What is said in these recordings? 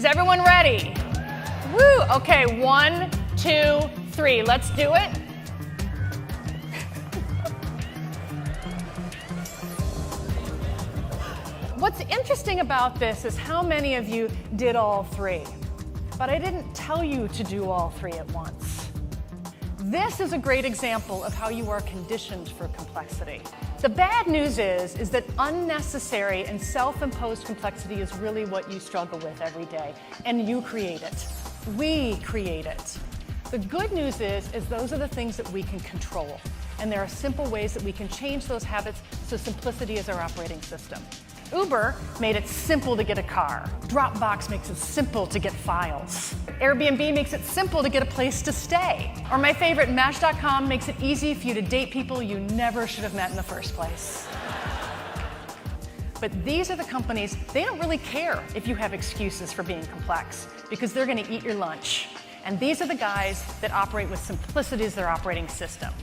Is everyone ready? Woo! Okay, 1, 2, 3. Let's do it. What's interesting about this is how many of you did all 3. But I didn't tell you to do all 3 at once. This is a great example of how you are conditioned for complexity. The bad news is that unnecessary and self-imposed complexity is really what you struggle with every day, and you create it. We create it. The good news is those are the things that we can control, and there are simple ways that we can change those habits, so simplicity is our operating system. Uber made it simple to get a car. Dropbox makes it simple to get files. Airbnb makes it simple to get a place to stay. Or my favorite, Match.com makes it easy for you to date people you never should have met in the first place. But these are the companies, they don't really care if you have excuses for being complex, because they're going to eat your lunch. And these are the guys that operate with simplicity as their operating system.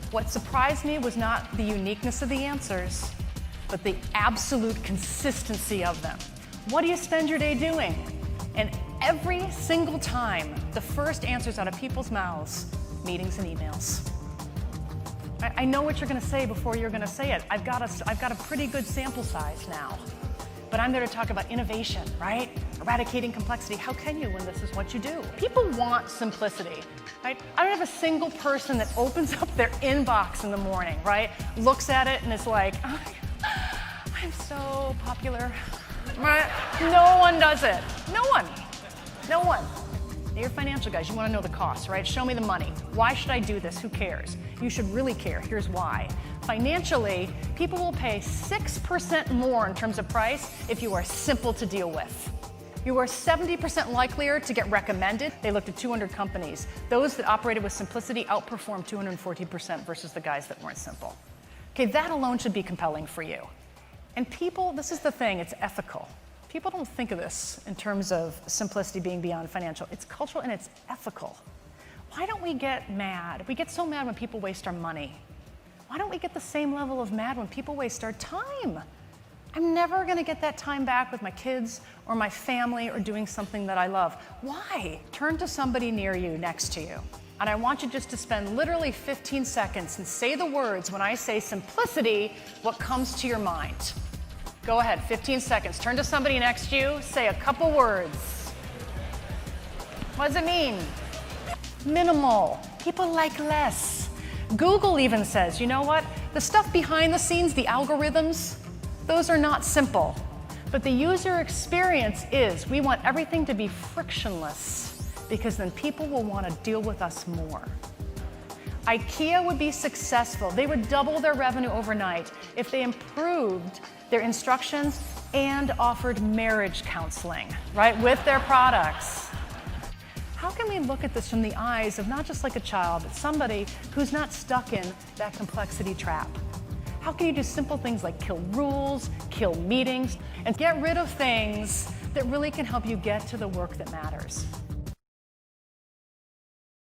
What surprised me was not the uniqueness of the answers, but the absolute consistency of them. What do you spend your day doing? And every single time, the first answers out of people's mouths, meetings and emails. I know what you're going to say before you're going to say it. I've got a pretty good sample size now. But I'm there to talk about innovation, right? Eradicating complexity. How can you when this is what you do? People want simplicity, right? I don't have a single person that opens up their inbox in the morning, right? Looks at it and is like, oh, I'm so popular. Right? No one does it. No one. No one. You're financial guys. You want to know the costs, right? Show me the money. Why should I do this? Who cares? You should really care. Here's why. Financially, people will pay 6% more in terms of price if you are simple to deal with. You are 70% likelier to get recommended. They looked at 200 companies. Those that operated with simplicity outperformed 240% versus the guys that weren't simple. Okay, that alone should be compelling for you. And people, this is the thing, it's ethical. People don't think of this in terms of simplicity being beyond financial. It's cultural and it's ethical. Why don't we get mad? We get so mad when people waste our money. Why don't we get the same level of mad when people waste our time? I'm never going to get that time back with my kids or my family or doing something that I love. Why? Turn to somebody near you, next to you. And I want you just to spend literally 15 seconds and say the words when I say simplicity, what comes to your mind. Go ahead, 15 seconds. Turn to somebody next to you, say a couple words. What does it mean? Minimal. People like less. Google even says, you know what? The stuff behind the scenes, the algorithms, those are not simple. But the user experience is, we want everything to be frictionless, because then people will want to deal with us more. IKEA would be successful. They would double their revenue overnight if they improved their instructions and offered marriage counseling, right, with their products. How can we look at this from the eyes of not just like a child, but somebody who's not stuck in that complexity trap? How can you do simple things like kill rules, kill meetings, and get rid of things that really can help you get to the work that matters?